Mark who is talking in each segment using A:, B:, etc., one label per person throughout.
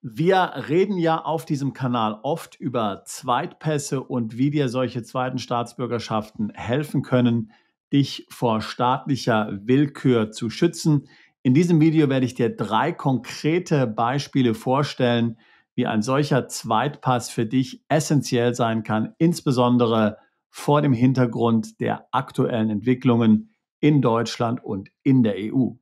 A: Wir reden ja auf diesem Kanal oft über Zweitpässe und wie dir solche zweiten Staatsbürgerschaften helfen können, dich vor staatlicher Willkür zu schützen. In diesem Video werde ich dir 3 konkrete Beispiele vorstellen, wie ein solcher Zweitpass für dich essentiell sein kann, insbesondere vor dem Hintergrund der aktuellen Entwicklungen in Deutschland und in der EU.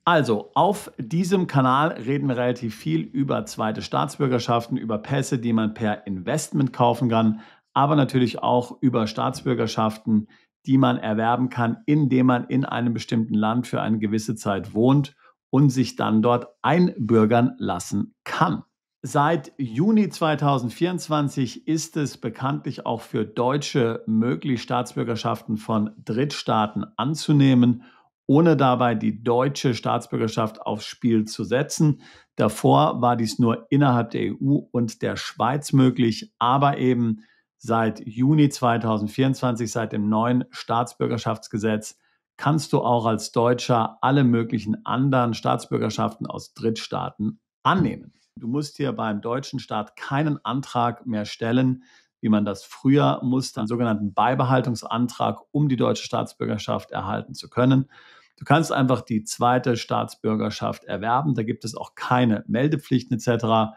A: Also, auf diesem Kanal reden wir relativ viel über zweite Staatsbürgerschaften, über Pässe, die man per Investment kaufen kann, aber natürlich auch über Staatsbürgerschaften, die man erwerben kann, indem man in einem bestimmten Land für eine gewisse Zeit wohnt und sich dann dort einbürgern lassen kann. Seit Juni 2024 ist es bekanntlich auch für Deutsche möglich, Staatsbürgerschaften von Drittstaaten anzunehmen, ohne dabei die deutsche Staatsbürgerschaft aufs Spiel zu setzen. Davor war dies nur innerhalb der EU und der Schweiz möglich, aber eben seit Juni 2024, seit dem neuen Staatsbürgerschaftsgesetz, kannst du auch als Deutscher alle möglichen anderen Staatsbürgerschaften aus Drittstaaten annehmen. Du musst hier beim deutschen Staat keinen Antrag mehr stellen, wie man das früher musste, einen sogenannten Beibehaltungsantrag, um die deutsche Staatsbürgerschaft erhalten zu können. Du kannst einfach die zweite Staatsbürgerschaft erwerben. Da gibt es auch keine Meldepflichten etc.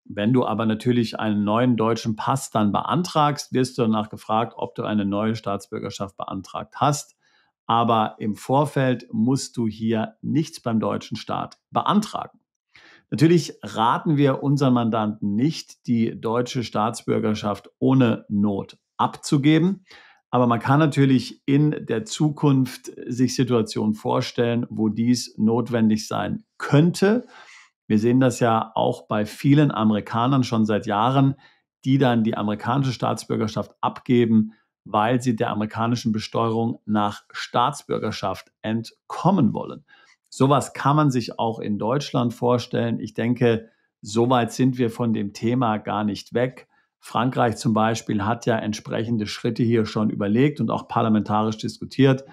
A: Wenn du aber natürlich einen neuen deutschen Pass dann beantragst, wirst du danach gefragt, ob du eine neue Staatsbürgerschaft beantragt hast. Aber im Vorfeld musst du hier nichts beim deutschen Staat beantragen. Natürlich raten wir unseren Mandanten nicht, die deutsche Staatsbürgerschaft ohne Not abzugeben. Aber man kann natürlich in der Zukunft sich Situationen vorstellen, wo dies notwendig sein könnte. Wir sehen das ja auch bei vielen Amerikanern schon seit Jahren, die dann die amerikanische Staatsbürgerschaft abgeben, weil sie der amerikanischen Besteuerung nach Staatsbürgerschaft entkommen wollen. Sowas kann man sich auch in Deutschland vorstellen. Ich denke, so weit sind wir von dem Thema gar nicht weg. Frankreich zum Beispiel hat ja entsprechende Schritte hier schon überlegt und auch parlamentarisch diskutiert.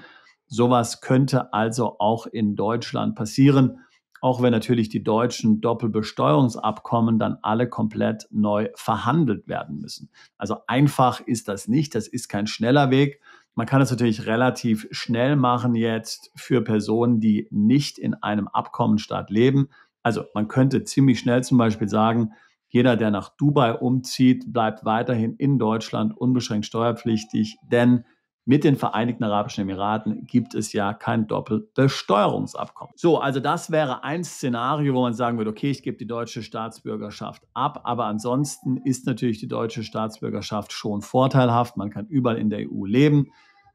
A: Sowas könnte also auch in Deutschland passieren, auch wenn natürlich die deutschen Doppelbesteuerungsabkommen dann alle komplett neu verhandelt werden müssen. Also einfach ist das nicht, das ist kein schneller Weg. Man kann es natürlich relativ schnell machen jetzt für Personen, die nicht in einem Abkommenstaat leben. Also man könnte ziemlich schnell zum Beispiel sagen, jeder, der nach Dubai umzieht, bleibt weiterhin in Deutschland unbeschränkt steuerpflichtig, denn mit den Vereinigten Arabischen Emiraten gibt es ja kein Doppelbesteuerungsabkommen. So, also das wäre ein Szenario, wo man sagen würde, okay, ich gebe die deutsche Staatsbürgerschaft ab, aber ansonsten ist natürlich die deutsche Staatsbürgerschaft schon vorteilhaft. Man kann überall in der EU leben.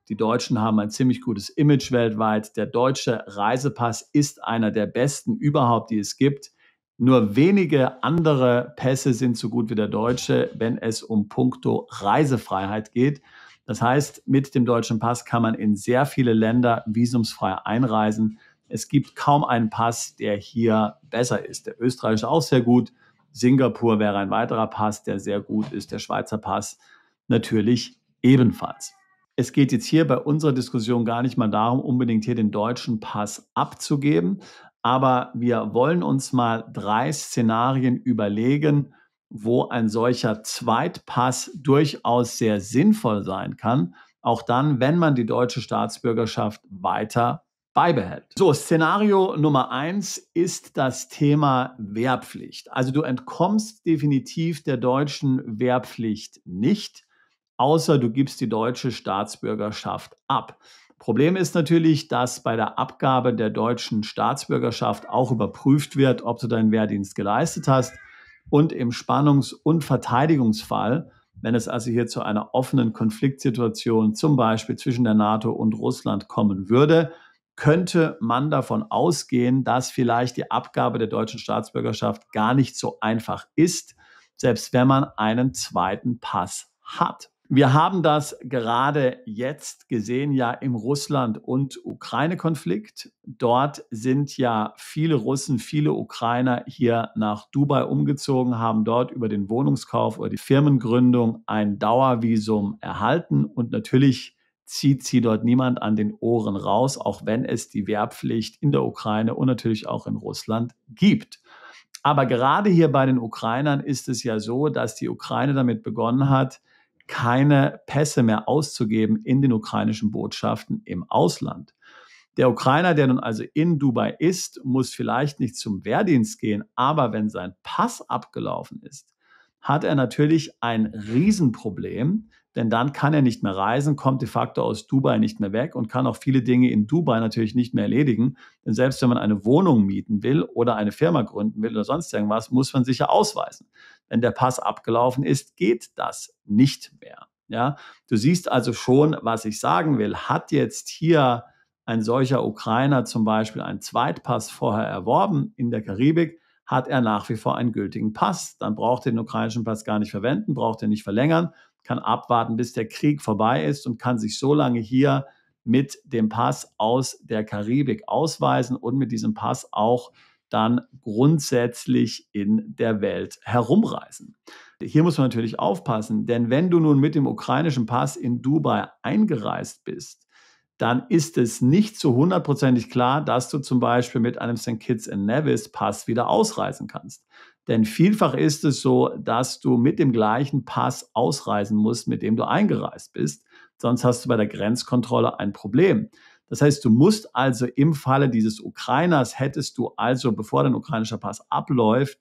A: Die Deutschen haben ein ziemlich gutes Image weltweit. Der deutsche Reisepass ist einer der besten überhaupt, die es gibt. Nur wenige andere Pässe sind so gut wie der deutsche, wenn es um puncto Reisefreiheit geht. Das heißt, mit dem deutschen Pass kann man in sehr viele Länder visumsfrei einreisen. Es gibt kaum einen Pass, der hier besser ist. Der österreichische auch sehr gut. Singapur wäre ein weiterer Pass, der sehr gut ist. Der Schweizer Pass natürlich ebenfalls. Es geht jetzt hier bei unserer Diskussion gar nicht mal darum, unbedingt hier den deutschen Pass abzugeben. Aber wir wollen uns mal 3 Szenarien überlegen, wo ein solcher Zweitpass durchaus sehr sinnvoll sein kann, auch dann, wenn man die deutsche Staatsbürgerschaft weiter beibehält. So, Szenario Nummer 1 ist das Thema Wehrpflicht. Also du entkommst definitiv der deutschen Wehrpflicht nicht, außer du gibst die deutsche Staatsbürgerschaft ab. Problem ist natürlich, dass bei der Abgabe der deutschen Staatsbürgerschaft auch überprüft wird, ob du deinen Wehrdienst geleistet hast. Und im Spannungs- und Verteidigungsfall, wenn es also hier zu einer offenen Konfliktsituation zum Beispiel zwischen der NATO und Russland kommen würde, könnte man davon ausgehen, dass vielleicht die Abgabe der deutschen Staatsbürgerschaft gar nicht so einfach ist, selbst wenn man einen zweiten Pass hat. Wir haben das gerade jetzt gesehen, ja im Russland- und Ukraine-Konflikt. Dort sind ja viele Russen, viele Ukrainer hier nach Dubai umgezogen, haben dort über den Wohnungskauf oder die Firmengründung ein Dauervisum erhalten. Und natürlich zieht sie dort niemand an den Ohren raus, auch wenn es die Wehrpflicht in der Ukraine und natürlich auch in Russland gibt. Aber gerade hier bei den Ukrainern ist es ja so, dass die Ukraine damit begonnen hat, keine Pässe mehr auszugeben in den ukrainischen Botschaften im Ausland. Der Ukrainer, der nun also in Dubai ist, muss vielleicht nicht zum Wehrdienst gehen, aber wenn sein Pass abgelaufen ist, hat er natürlich ein Riesenproblem, denn dann kann er nicht mehr reisen, kommt de facto aus Dubai nicht mehr weg und kann auch viele Dinge in Dubai natürlich nicht mehr erledigen. Denn selbst wenn man eine Wohnung mieten will oder eine Firma gründen will oder sonst irgendwas, muss man sich ja ausweisen. Wenn der Pass abgelaufen ist, geht das nicht mehr. Ja? Du siehst also schon, was ich sagen will. Hat jetzt hier ein solcher Ukrainer zum Beispiel einen Zweitpass vorher erworben in der Karibik, hat er nach wie vor einen gültigen Pass. Dann braucht er den ukrainischen Pass gar nicht verwenden, braucht er nicht verlängern, kann abwarten, bis der Krieg vorbei ist und kann sich so lange hier mit dem Pass aus der Karibik ausweisen und mit diesem Pass auch dann grundsätzlich in der Welt herumreisen. Hier muss man natürlich aufpassen, denn wenn du nun mit dem ukrainischen Pass in Dubai eingereist bist, dann ist es nicht zu 100%ig klar, dass du zum Beispiel mit einem St. Kitts and Nevis Pass wieder ausreisen kannst. Denn vielfach ist es so, dass du mit dem gleichen Pass ausreisen musst, mit dem du eingereist bist. Sonst hast du bei der Grenzkontrolle ein Problem. Das heißt, du musst also im Falle dieses Ukrainers, hättest du also, bevor dein ukrainischer Pass abläuft,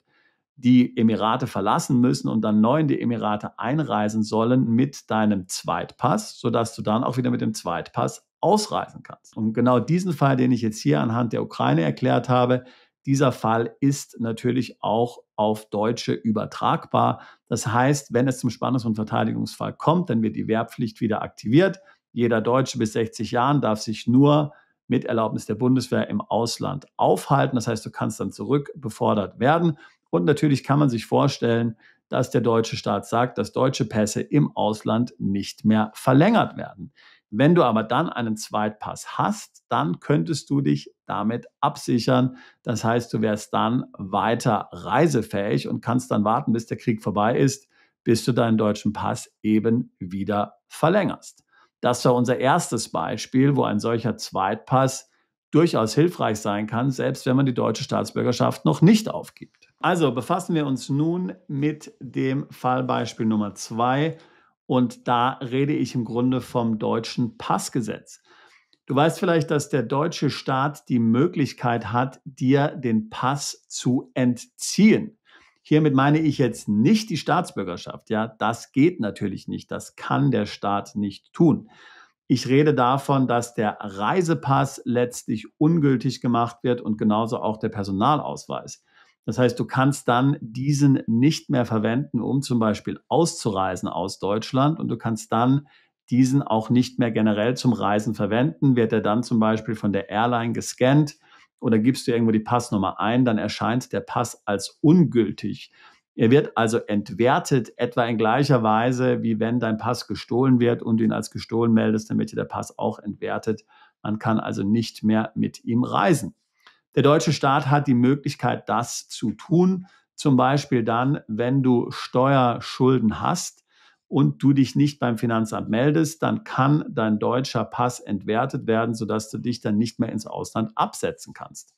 A: die Emirate verlassen müssen und dann neu in die Emirate einreisen sollen mit deinem Zweitpass, sodass du dann auch wieder mit dem Zweitpass ausreisen kannst. Und genau diesen Fall, den ich jetzt hier anhand der Ukraine erklärt habe, dieser Fall ist natürlich auch auf Deutsche übertragbar. Das heißt, wenn es zum Spannungs- und Verteidigungsfall kommt, dann wird die Wehrpflicht wieder aktiviert. Jeder Deutsche bis 60 Jahren darf sich nur mit Erlaubnis der Bundeswehr im Ausland aufhalten. Das heißt, du kannst dann zurückbefordert werden. Und natürlich kann man sich vorstellen, dass der deutsche Staat sagt, dass deutsche Pässe im Ausland nicht mehr verlängert werden. Wenn du aber dann einen Zweitpass hast, dann könntest du dich damit absichern. Das heißt, du wärst dann weiter reisefähig und kannst dann warten, bis der Krieg vorbei ist, bis du deinen deutschen Pass eben wieder verlängerst. Das war unser erstes Beispiel, wo ein solcher Zweitpass durchaus hilfreich sein kann, selbst wenn man die deutsche Staatsbürgerschaft noch nicht aufgibt. Also befassen wir uns nun mit dem Fallbeispiel Nummer 2 und da rede ich im Grunde vom deutschen Passgesetz. Du weißt vielleicht, dass der deutsche Staat die Möglichkeit hat, dir den Pass zu entziehen. Hiermit meine ich jetzt nicht die Staatsbürgerschaft. Ja, das geht natürlich nicht. Das kann der Staat nicht tun. Ich rede davon, dass der Reisepass letztlich ungültig gemacht wird und genauso auch der Personalausweis. Das heißt, du kannst dann diesen nicht mehr verwenden, um zum Beispiel auszureisen aus Deutschland und du kannst dann diesen auch nicht mehr generell zum Reisen verwenden. Wird er dann zum Beispiel von der Airline gescannt oder gibst du irgendwo die Passnummer ein, dann erscheint der Pass als ungültig. Er wird also entwertet, etwa in gleicher Weise, wie wenn dein Pass gestohlen wird und du ihn als gestohlen meldest, dann wird dir der Pass auch entwertet. Man kann also nicht mehr mit ihm reisen. Der deutsche Staat hat die Möglichkeit, das zu tun, zum Beispiel dann, wenn du Steuerschulden hast und du dich nicht beim Finanzamt meldest, dann kann dein deutscher Pass entwertet werden, sodass du dich dann nicht mehr ins Ausland absetzen kannst.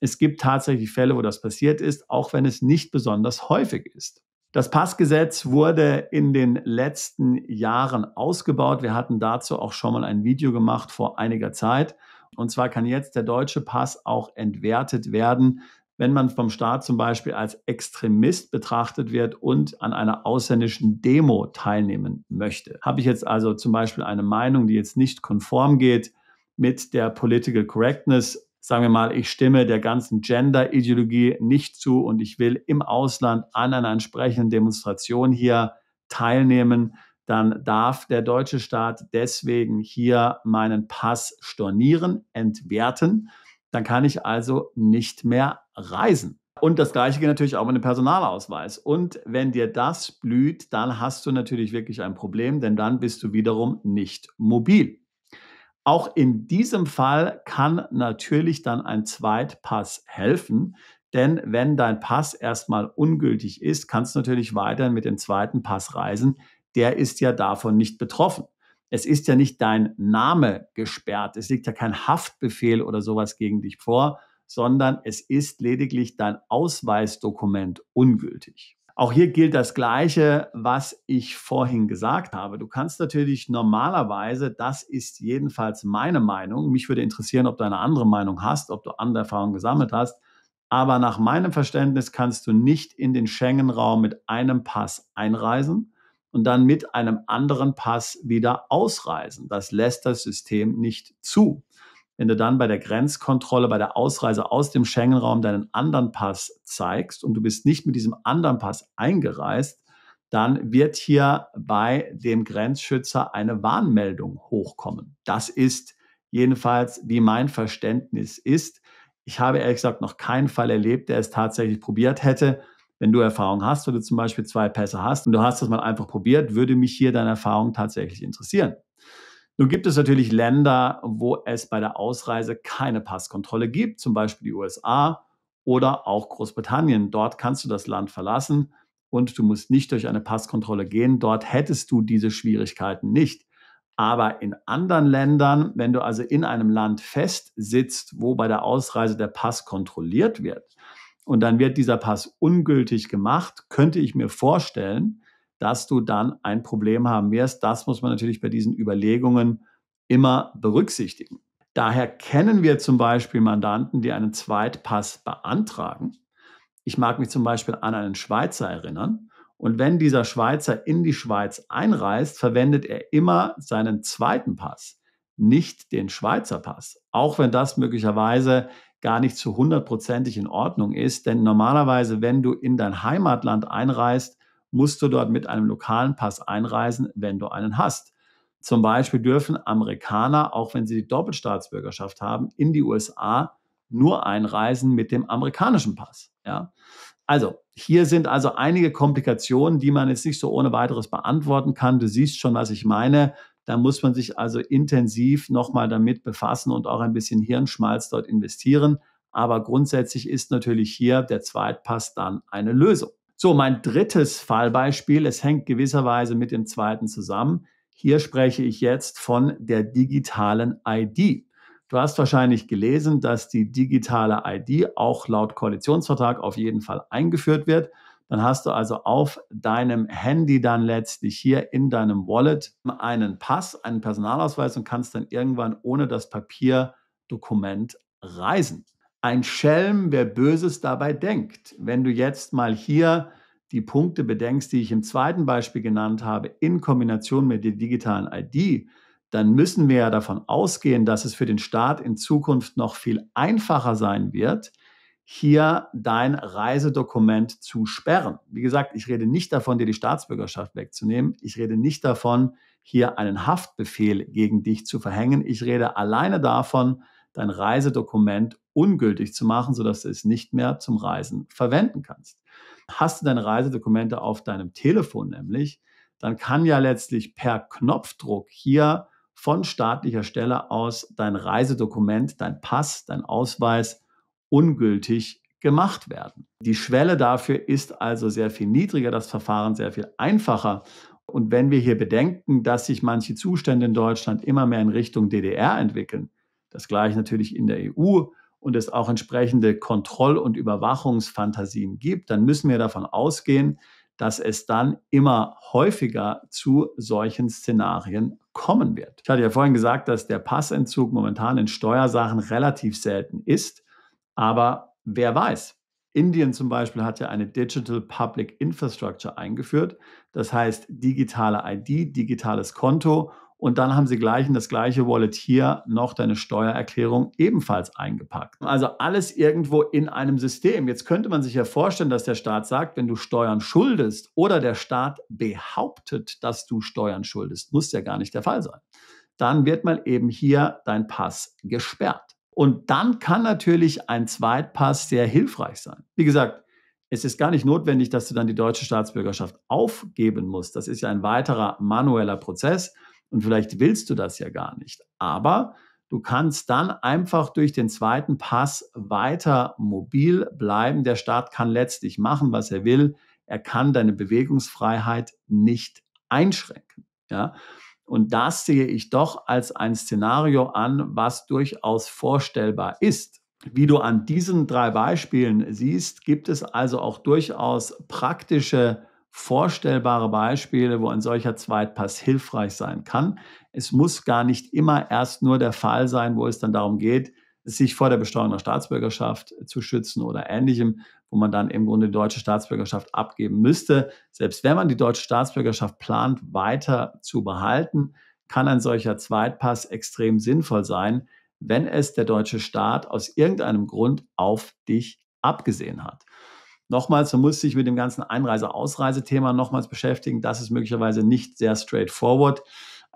A: Es gibt tatsächlich Fälle, wo das passiert ist, auch wenn es nicht besonders häufig ist. Das Passgesetz wurde in den letzten Jahren ausgebaut. Wir hatten dazu auch schon mal ein Video gemacht vor einiger Zeit. Und zwar kann jetzt der deutsche Pass auch entwertet werden, wenn man vom Staat zum Beispiel als Extremist betrachtet wird und an einer ausländischen Demo teilnehmen möchte. Habe ich jetzt also zum Beispiel eine Meinung, die jetzt nicht konform geht mit der Political Correctness, sagen wir mal, ich stimme der ganzen Gender-Ideologie nicht zu und ich will im Ausland an einer entsprechenden Demonstration hier teilnehmen, dann darf der deutsche Staat deswegen hier meinen Pass stornieren, entwerten. Dann kann ich also nicht mehr reisen. Und das Gleiche geht natürlich auch mit dem Personalausweis. Und wenn dir das blüht, dann hast du natürlich wirklich ein Problem, denn dann bist du wiederum nicht mobil. Auch in diesem Fall kann natürlich dann ein Zweitpass helfen, denn wenn dein Pass erstmal ungültig ist, kannst du natürlich weiterhin mit dem zweiten Pass reisen. Der ist ja davon nicht betroffen. Es ist ja nicht dein Name gesperrt, es liegt ja kein Haftbefehl oder sowas gegen dich vor, sondern es ist lediglich dein Ausweisdokument ungültig. Auch hier gilt das Gleiche, was ich vorhin gesagt habe. Du kannst natürlich normalerweise, das ist jedenfalls meine Meinung, mich würde interessieren, ob du eine andere Meinung hast, ob du andere Erfahrungen gesammelt hast, aber nach meinem Verständnis kannst du nicht in den Schengen-Raum mit einem Pass einreisen und dann mit einem anderen Pass wieder ausreisen. Das lässt das System nicht zu. Wenn du dann bei der Grenzkontrolle, bei der Ausreise aus dem Schengen-Raum deinen anderen Pass zeigst und du bist nicht mit diesem anderen Pass eingereist, dann wird hier bei dem Grenzschützer eine Warnmeldung hochkommen. Das ist jedenfalls, wie mein Verständnis ist. Ich habe ehrlich gesagt noch keinen Fall erlebt, der es tatsächlich probiert hätte. Wenn du Erfahrung hast, oder zum Beispiel 2 Pässe hast und du hast das mal einfach probiert, würde mich hier deine Erfahrung tatsächlich interessieren. Nun gibt es natürlich Länder, wo es bei der Ausreise keine Passkontrolle gibt, zum Beispiel die USA oder auch Großbritannien. Dort kannst du das Land verlassen und du musst nicht durch eine Passkontrolle gehen. Dort hättest du diese Schwierigkeiten nicht. Aber in anderen Ländern, wenn du also in einem Land festsitzt, wo bei der Ausreise der Pass kontrolliert wird und dann wird dieser Pass ungültig gemacht, könnte ich mir vorstellen, dass du dann ein Problem haben wirst. Das muss man natürlich bei diesen Überlegungen immer berücksichtigen. Daher kennen wir zum Beispiel Mandanten, die einen Zweitpass beantragen. Ich mag mich zum Beispiel an einen Schweizer erinnern. Und wenn dieser Schweizer in die Schweiz einreist, verwendet er immer seinen zweiten Pass, nicht den Schweizer Pass. Auch wenn das möglicherweise gar nicht zu 100%ig in Ordnung ist. Denn normalerweise, wenn du in dein Heimatland einreist, musst du dort mit einem lokalen Pass einreisen, wenn du einen hast. Zum Beispiel dürfen Amerikaner, auch wenn sie die Doppelstaatsbürgerschaft haben, in die USA nur einreisen mit dem amerikanischen Pass. Ja? Also, hier sind also einige Komplikationen, die man jetzt nicht so ohne weiteres beantworten kann. Du siehst schon, was ich meine. Da muss man sich also intensiv nochmal damit befassen und auch ein bisschen Hirnschmalz dort investieren. Aber grundsätzlich ist natürlich hier der Zweitpass dann eine Lösung. So, mein drittes Fallbeispiel, es hängt gewisserweise mit dem zweiten zusammen. Hier spreche ich jetzt von der digitalen ID. Du hast wahrscheinlich gelesen, dass die digitale ID auch laut Koalitionsvertrag auf jeden Fall eingeführt wird. Dann hast du also auf deinem Handy dann letztlich hier in deinem Wallet einen Pass, einen Personalausweis und kannst dann irgendwann ohne das Papierdokument reisen. Ein Schelm, wer Böses dabei denkt. Wenn du jetzt mal hier die Punkte bedenkst, die ich im zweiten Beispiel genannt habe, in Kombination mit der digitalen ID, dann müssen wir ja davon ausgehen, dass es für den Staat in Zukunft noch viel einfacher sein wird, hier dein Reisedokument zu sperren. Wie gesagt, ich rede nicht davon, dir die Staatsbürgerschaft wegzunehmen. Ich rede nicht davon, hier einen Haftbefehl gegen dich zu verhängen. Ich rede alleine davon, dein Reisedokument ungültig zu machen, sodass du es nicht mehr zum Reisen verwenden kannst. Hast du deine Reisedokumente auf deinem Telefon nämlich, dann kann ja letztlich per Knopfdruck hier von staatlicher Stelle aus dein Reisedokument, dein Pass, dein Ausweis ungültig gemacht werden. Die Schwelle dafür ist also sehr viel niedriger, das Verfahren sehr viel einfacher. Und wenn wir hier bedenken, dass sich manche Zustände in Deutschland immer mehr in Richtung DDR entwickeln, das gleiche natürlich in der EU und es auch entsprechende Kontroll- und Überwachungsfantasien gibt, dann müssen wir davon ausgehen, dass es dann immer häufiger zu solchen Szenarien kommen wird. Ich hatte ja vorhin gesagt, dass der Passentzug momentan in Steuersachen relativ selten ist, aber wer weiß. Indien zum Beispiel hat ja eine Digital Public Infrastructure eingeführt, das heißt digitale ID, digitales Konto und dann haben sie gleich in das gleiche Wallet hier noch deine Steuererklärung ebenfalls eingepackt. Also alles irgendwo in einem System. Jetzt könnte man sich ja vorstellen, dass der Staat sagt, wenn du Steuern schuldest oder der Staat behauptet, dass du Steuern schuldest, muss ja gar nicht der Fall sein. Dann wird mal eben hier dein Pass gesperrt. Und dann kann natürlich ein Zweitpass sehr hilfreich sein. Wie gesagt, es ist gar nicht notwendig, dass du dann die deutsche Staatsbürgerschaft aufgeben musst. Das ist ja ein weiterer manueller Prozess. Und vielleicht willst du das ja gar nicht. Aber du kannst dann einfach durch den zweiten Pass weiter mobil bleiben. Der Staat kann letztlich machen, was er will. Er kann deine Bewegungsfreiheit nicht einschränken. Ja? Und das sehe ich doch als ein Szenario an, was durchaus vorstellbar ist. Wie du an diesen 3 Beispielen siehst, gibt es also auch durchaus praktische, vorstellbare Beispiele, wo ein solcher Zweitpass hilfreich sein kann. Es muss gar nicht immer erst nur der Fall sein, wo es dann darum geht, sich vor der Besteuerung der Staatsbürgerschaft zu schützen oder Ähnlichem, wo man dann im Grunde die deutsche Staatsbürgerschaft abgeben müsste. Selbst wenn man die deutsche Staatsbürgerschaft plant, weiter zu behalten, kann ein solcher Zweitpass extrem sinnvoll sein, wenn es der deutsche Staat aus irgendeinem Grund auf dich abgesehen hat. Nochmals, man muss sich mit dem ganzen Einreise-Ausreise-Thema nochmals beschäftigen. Das ist möglicherweise nicht sehr straightforward.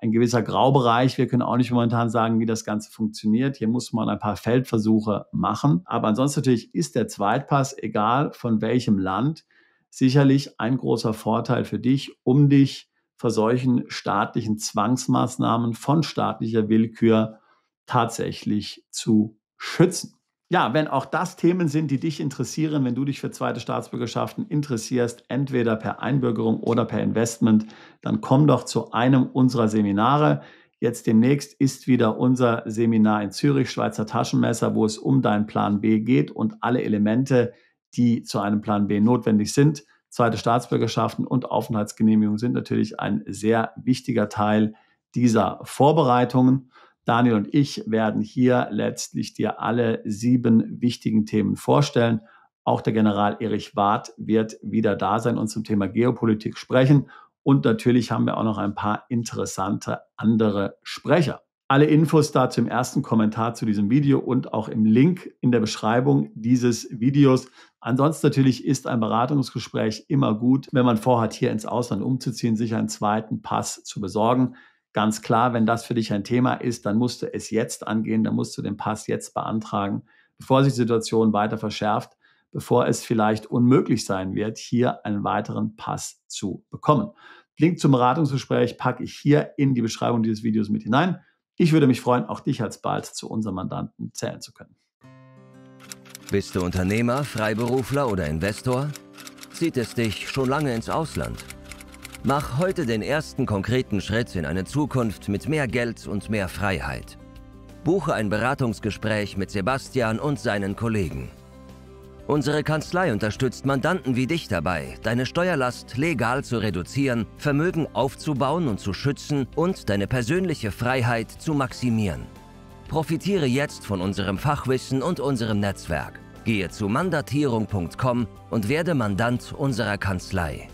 A: Ein gewisser Graubereich. Wir können auch nicht momentan sagen, wie das Ganze funktioniert. Hier muss man ein paar Feldversuche machen. Aber ansonsten natürlich ist der Zweitpass, egal von welchem Land, sicherlich ein großer Vorteil für dich, um dich vor solchen staatlichen Zwangsmaßnahmen von staatlicher Willkür tatsächlich zu schützen. Ja, wenn auch das Themen sind, die dich interessieren, wenn du dich für zweite Staatsbürgerschaften interessierst, entweder per Einbürgerung oder per Investment, dann komm doch zu einem unserer Seminare. Jetzt demnächst ist wieder unser Seminar in Zürich, Schweizer Taschenmesser, wo es um deinen Plan B geht und alle Elemente, die zu einem Plan B notwendig sind. Zweite Staatsbürgerschaften und Aufenthaltsgenehmigungen sind natürlich ein sehr wichtiger Teil dieser Vorbereitungen. Daniel und ich werden hier letztlich dir alle 7 wichtigen Themen vorstellen. Auch der General Erich Barth wird wieder da sein und zum Thema Geopolitik sprechen. Und natürlich haben wir auch noch ein paar interessante andere Sprecher. Alle Infos dazu im ersten Kommentar zu diesem Video und auch im Link in der Beschreibung dieses Videos. Ansonsten natürlich ist ein Beratungsgespräch immer gut, wenn man vorhat, hier ins Ausland umzuziehen, sich einen zweiten Pass zu besorgen. Ganz klar, wenn das für dich ein Thema ist, dann musst du es jetzt angehen, dann musst du den Pass jetzt beantragen, bevor sich die Situation weiter verschärft, bevor es vielleicht unmöglich sein wird, hier einen weiteren Pass zu bekommen. Link zum Beratungsgespräch packe ich hier in die Beschreibung dieses Videos mit hinein. Ich würde mich freuen, auch dich alsbald zu unserem Mandanten zählen zu können.
B: Bist du Unternehmer, Freiberufler oder Investor? Zieht es dich schon lange ins Ausland? Mach heute den ersten konkreten Schritt in eine Zukunft mit mehr Geld und mehr Freiheit. Buche ein Beratungsgespräch mit Sebastian und seinen Kollegen. Unsere Kanzlei unterstützt Mandanten wie dich dabei, deine Steuerlast legal zu reduzieren, Vermögen aufzubauen und zu schützen und deine persönliche Freiheit zu maximieren. Profitiere jetzt von unserem Fachwissen und unserem Netzwerk. Gehe zu mandatierung.com und werde Mandant unserer Kanzlei.